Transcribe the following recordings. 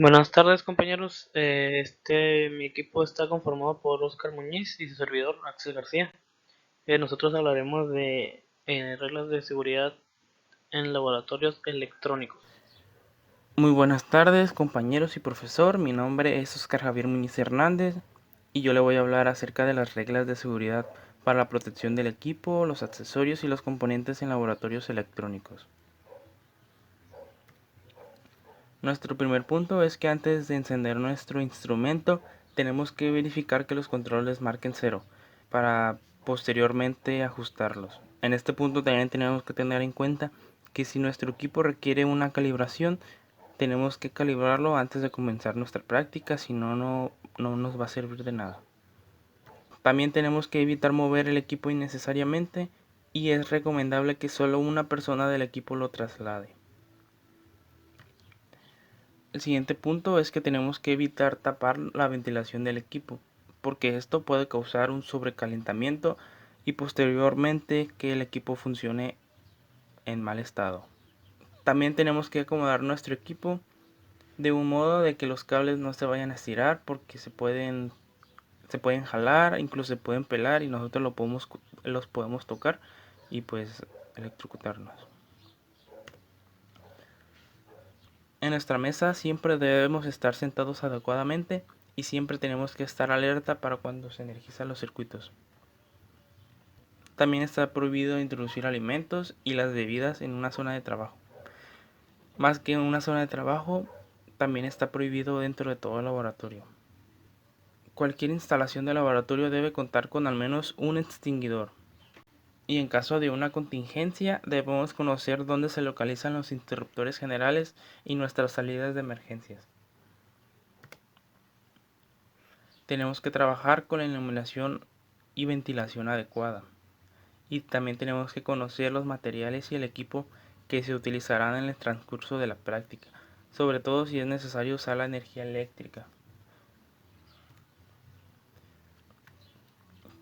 Buenas tardes, compañeros. Mi equipo está conformado por Oscar Muñiz y su servidor Axel García. Nosotros hablaremos de reglas de seguridad en laboratorios electrónicos. Muy buenas tardes, compañeros y profesor. Mi nombre es Oscar Javier Muñiz Hernández y yo le voy a hablar acerca de las reglas de seguridad para la protección del equipo, los accesorios y los componentes en laboratorios electrónicos. Nuestro primer punto es que antes de encender nuestro instrumento tenemos que verificar que los controles marquen 0 para posteriormente ajustarlos. En este punto también tenemos que tener en cuenta que si nuestro equipo requiere una calibración, tenemos que calibrarlo antes de comenzar nuestra práctica, si no, no nos va a servir de nada. También tenemos que evitar mover el equipo innecesariamente y es recomendable que solo una persona del equipo lo traslade. El siguiente punto es que tenemos que evitar tapar la ventilación del equipo, porque esto puede causar un sobrecalentamiento y posteriormente que el equipo funcione en mal estado. También tenemos que acomodar nuestro equipo de un modo de que los cables no se vayan a estirar, porque se pueden jalar, incluso se pueden pelar y nosotros los podemos tocar y pues electrocutarnos. En nuestra mesa siempre debemos estar sentados adecuadamente y siempre tenemos que estar alerta para cuando se energizan los circuitos. También está prohibido introducir alimentos y las bebidas en una zona de trabajo. Más que en una zona de trabajo, también está prohibido dentro de todo el laboratorio. Cualquier instalación de laboratorio debe contar con al menos un extinguidor. Y en caso de una contingencia, debemos conocer dónde se localizan los interruptores generales y nuestras salidas de emergencias. Tenemos que trabajar con la iluminación y ventilación adecuada. Y también tenemos que conocer los materiales y el equipo que se utilizarán en el transcurso de la práctica, sobre todo si es necesario usar la energía eléctrica.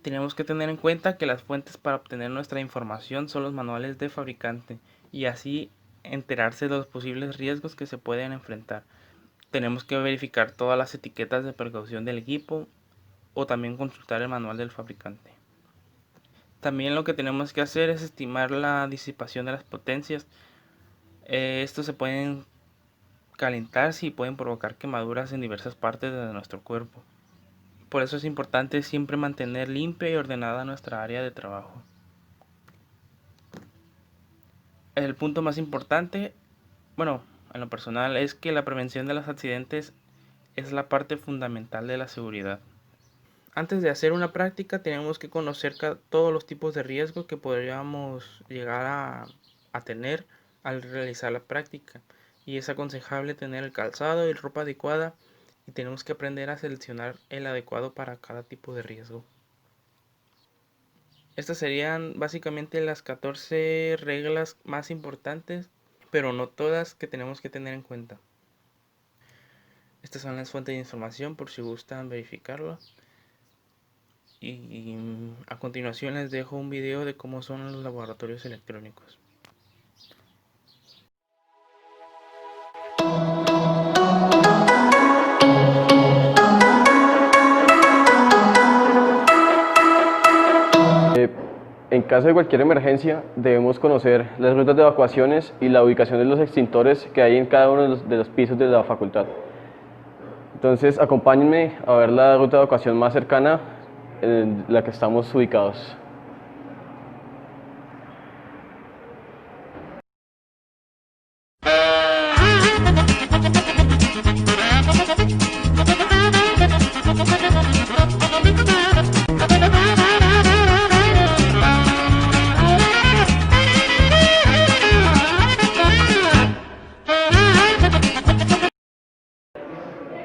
Tenemos que tener en cuenta que las fuentes para obtener nuestra información son los manuales de fabricante y así enterarse de los posibles riesgos que se pueden enfrentar. Tenemos que verificar todas las etiquetas de precaución del equipo o también consultar el manual del fabricante. También lo que tenemos que hacer es estimar la disipación de las potencias. Estos se pueden calentarse y pueden provocar quemaduras en diversas partes de nuestro cuerpo. Por eso es importante siempre mantener limpia y ordenada nuestra área de trabajo. El punto más importante, bueno, en lo personal, es que la prevención de los accidentes es la parte fundamental de la seguridad. Antes de hacer una práctica tenemos que conocer todos los tipos de riesgos que podríamos llegar a tener al realizar la práctica. Y es aconsejable tener el calzado y ropa adecuada y tenemos que aprender a seleccionar el adecuado para cada tipo de riesgo. Estas serían básicamente las 14 reglas más importantes, pero no todas, que tenemos que tener en cuenta. Estas son las fuentes de información por si gustan verificarlo. Y a continuación les dejo un video de cómo son los laboratorios electrónicos. En caso de cualquier emergencia, debemos conocer las rutas de evacuaciones y la ubicación de los extintores que hay en cada uno de los pisos de la facultad. Entonces, acompáñenme a ver la ruta de evacuación más cercana en la que estamos ubicados.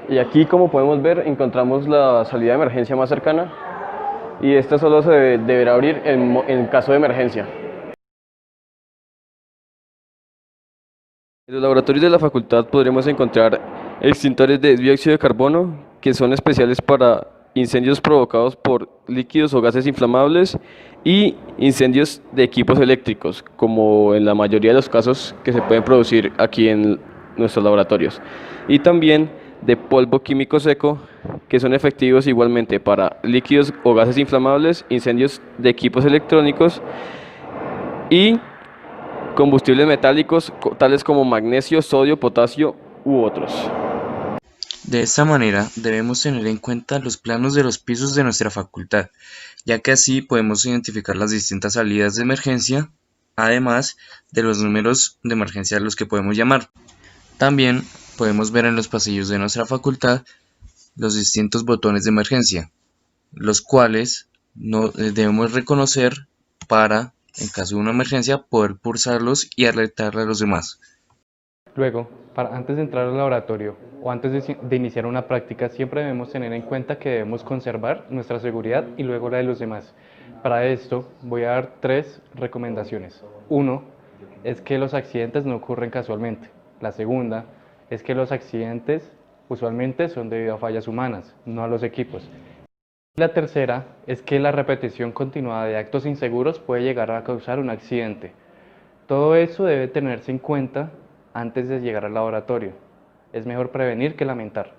Y aquí, como podemos ver, encontramos la salida de emergencia más cercana y esta solo se deberá abrir en caso de emergencia. En los laboratorios de la facultad podremos encontrar extintores de dióxido de carbono que son especiales para incendios provocados por líquidos o gases inflamables y incendios de equipos eléctricos, como en la mayoría de los casos que se pueden producir aquí en nuestros laboratorios. Y también de polvo químico seco, que son efectivos igualmente para líquidos o gases inflamables, incendios de equipos electrónicos y combustibles metálicos tales como magnesio, sodio, potasio u otros. De esta manera, debemos tener en cuenta los planos de los pisos de nuestra facultad, ya que así podemos identificar las distintas salidas de emergencia, además de los números de emergencia a los que podemos llamar. También podemos ver en los pasillos de nuestra facultad los distintos botones de emergencia, los cuales debemos reconocer para, en caso de una emergencia, poder pulsarlos y alertarle a los demás. Luego, antes de entrar al laboratorio o antes de iniciar una práctica, siempre debemos tener en cuenta que debemos conservar nuestra seguridad y luego la de los demás. Para esto voy a dar 3 recomendaciones. Uno es que los accidentes no ocurren casualmente. La segunda es que los accidentes usualmente son debido a fallas humanas, no a los equipos. La tercera es que la repetición continuada de actos inseguros puede llegar a causar un accidente. Todo eso debe tenerse en cuenta antes de llegar al laboratorio. Es mejor prevenir que lamentar.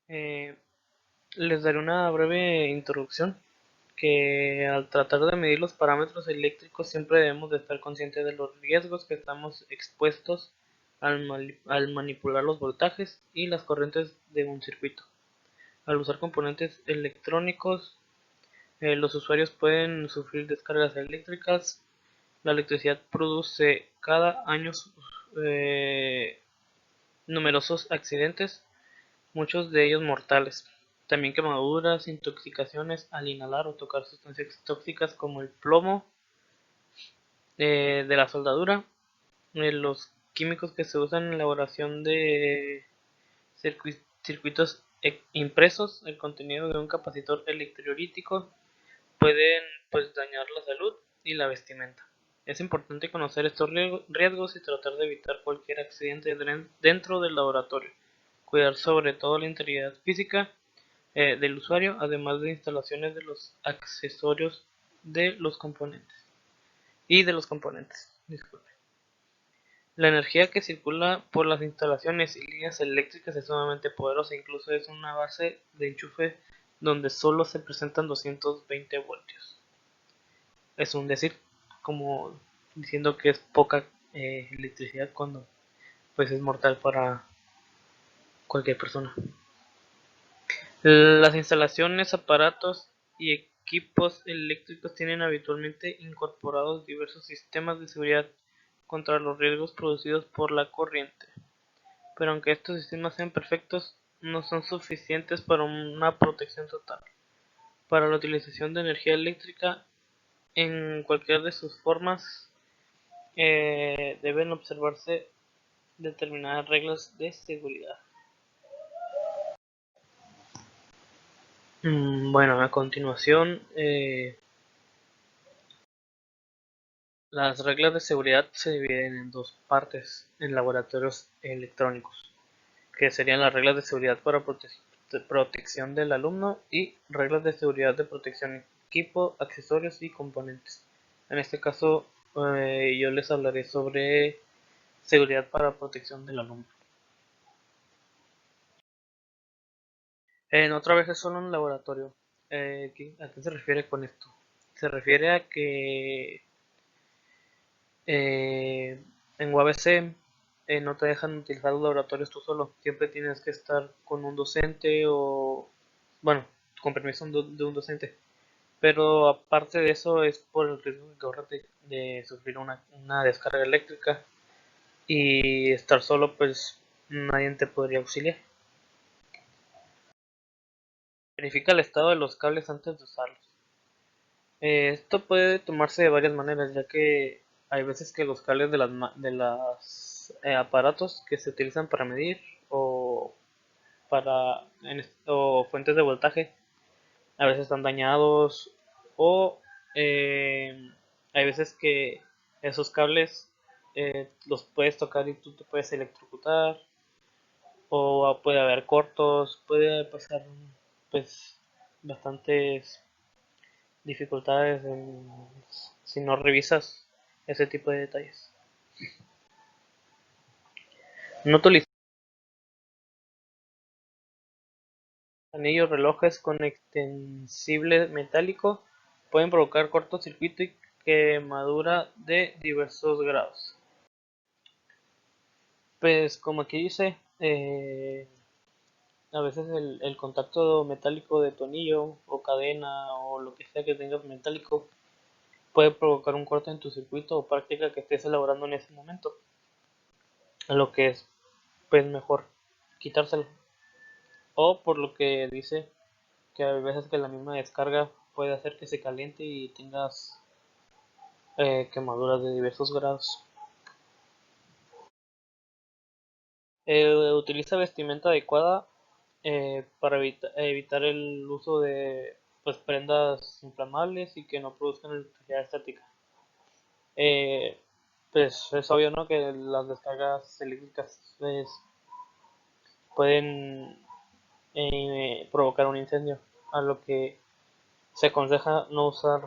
Eh, Les daré una breve introducción que al tratar de medir los parámetros eléctricos siempre debemos de estar conscientes de los riesgos que estamos expuestos al manipular los voltajes y las corrientes de un circuito. Al usar componentes electrónicos, los usuarios pueden sufrir descargas eléctricas. La electricidad produce cada año eh, numerosos accidentes, muchos de ellos mortales. También quemaduras, intoxicaciones al inhalar o tocar sustancias tóxicas como el plomo de la soldadura, los químicos que se usan en la elaboración de circuitos impresos, el contenido de un capacitor electrolítico pueden pues dañar la salud y la vestimenta. Es importante conocer estos riesgos y tratar de evitar cualquier accidente dentro del laboratorio. Cuidar sobre todo la integridad física del usuario, además de instalaciones de los accesorios de los componentes Disculpe. La energía que circula por las instalaciones y líneas eléctricas es sumamente poderosa, incluso es una base de enchufe donde solo se presentan 220 voltios. Es un decir, como diciendo que es poca electricidad cuando pues es mortal para cualquier persona. Las instalaciones, aparatos y equipos eléctricos tienen habitualmente incorporados diversos sistemas de seguridad contra los riesgos producidos por la corriente. Pero aunque estos sistemas sean perfectos, no son suficientes para una protección total. Para la utilización de energía eléctrica en cualquiera de sus formas, deben observarse determinadas reglas de seguridad. Bueno, a continuación, las reglas de seguridad se dividen en dos partes en laboratorios electrónicos, que serían las reglas de seguridad para protección del alumno y reglas de seguridad de protección equipo, accesorios y componentes. En este caso, yo les hablaré sobre seguridad para protección del alumno. En otra vez es solo un laboratorio. ¿A qué se refiere con esto? Se refiere a que Eh, en UABC no te dejan utilizar los laboratorios tú solo. Siempre tienes que estar con un docente o, bueno, con permiso de un docente. Pero aparte de eso es por el riesgo que corres de sufrir una descarga eléctrica y estar solo, pues nadie te podría auxiliar. Verifica el estado de los cables antes de usarlos. Esto puede tomarse de varias maneras, ya que hay veces que los cables de los aparatos que se utilizan para medir o o fuentes de voltaje a veces están dañados o eh, hay veces que esos cables los puedes tocar y tú te puedes electrocutar o puede haber cortos, puede pasar pues bastantes dificultades si no revisas ese tipo de detalles. No utilizar anillos, relojes con extensible metálico pueden provocar cortocircuito y quemadura de diversos grados. Pues como aquí dice, a veces el contacto metálico de tu anillo o cadena o lo que sea que tengas metálico puede provocar un corte en tu circuito o práctica que estés elaborando en ese momento. A lo que es pues mejor quitárselo. O por lo que dice que hay veces que la misma descarga puede hacer que se caliente y tengas quemaduras de diversos grados. Utiliza vestimenta adecuada para evitar el uso de pues, prendas inflamables y que no produzcan electricidad estática. Eh, pues es obvio, ¿no?, que las descargas eléctricas pues, pueden provocar un incendio, a lo que se aconseja no usar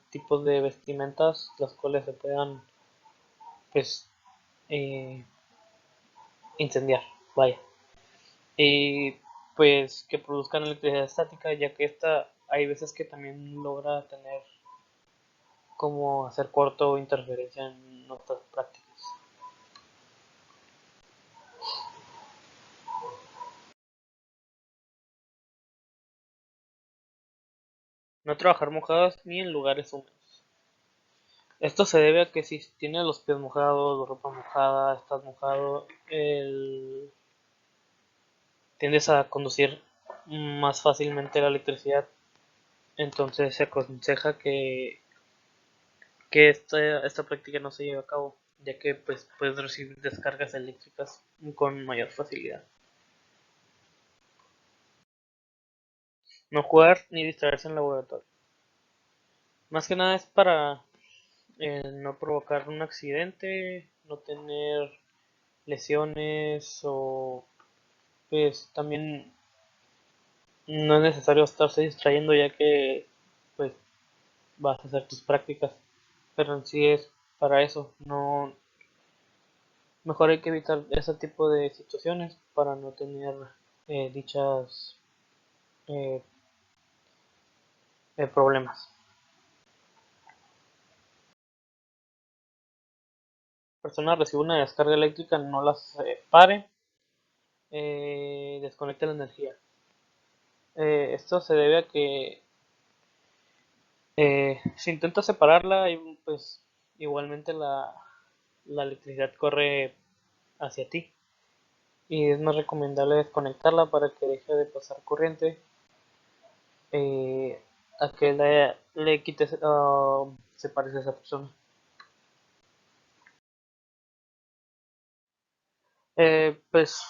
tipos de vestimentas las cuales se puedan pues eh, incendiar, vaya, y pues que produzcan electricidad estática, ya que esta hay veces que también logra tener como hacer corto o interferencia en nuestras prácticas. No trabajar mojados ni en lugares húmedos. Esto se debe a que si tienes los pies mojados, la ropa mojada, estás mojado, tiendes a conducir más fácilmente la electricidad. Entonces se aconseja que esta práctica no se lleve a cabo, ya que pues, puedes recibir descargas eléctricas con mayor facilidad. No jugar ni distraerse en el laboratorio. Más que nada es para no provocar un accidente, no tener lesiones o pues también no es necesario estarse distrayendo ya que pues vas a hacer tus prácticas, pero en sí es para eso, no, mejor hay que evitar ese tipo de situaciones para no tener dichas eh, problemas. La persona recibe una descarga eléctrica, no la separe, desconecte la energía. Esto se debe a que si intenta separarla, y, pues igualmente la electricidad corre hacia ti. y es más recomendable desconectarla para que deje de pasar corriente, eh, a que le quites, separes a esa persona. Pues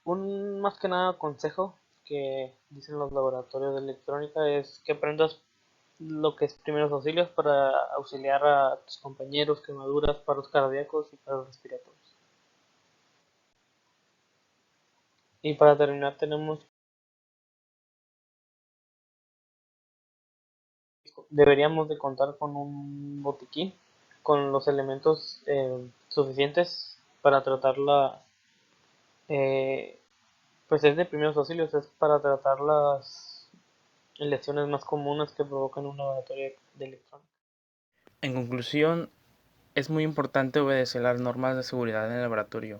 un más que nada consejo que dicen los laboratorios de electrónica es que aprendas lo que es primeros auxilios para auxiliar a tus compañeros, quemaduras, paros cardíacos y paros respiratorios. Y para terminar deberíamos de contar con un botiquín con los elementos suficientes para tratarla. eh, pues es de primeros auxilios, es para tratar las lesiones más comunes que provocan un laboratorio de electrónica. En conclusión, es muy importante obedecer las normas de seguridad en el laboratorio,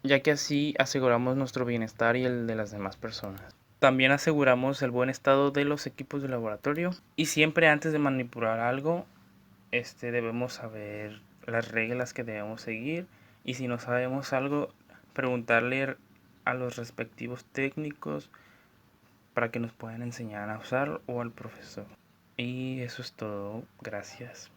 ya que así aseguramos nuestro bienestar y el de las demás personas. También aseguramos el buen estado de los equipos de laboratorio y siempre antes de manipular algo, debemos saber las reglas que debemos seguir y si no sabemos algo, preguntarle a los respectivos técnicos para que nos puedan enseñar a usar o al profesor. Y eso es todo. Gracias.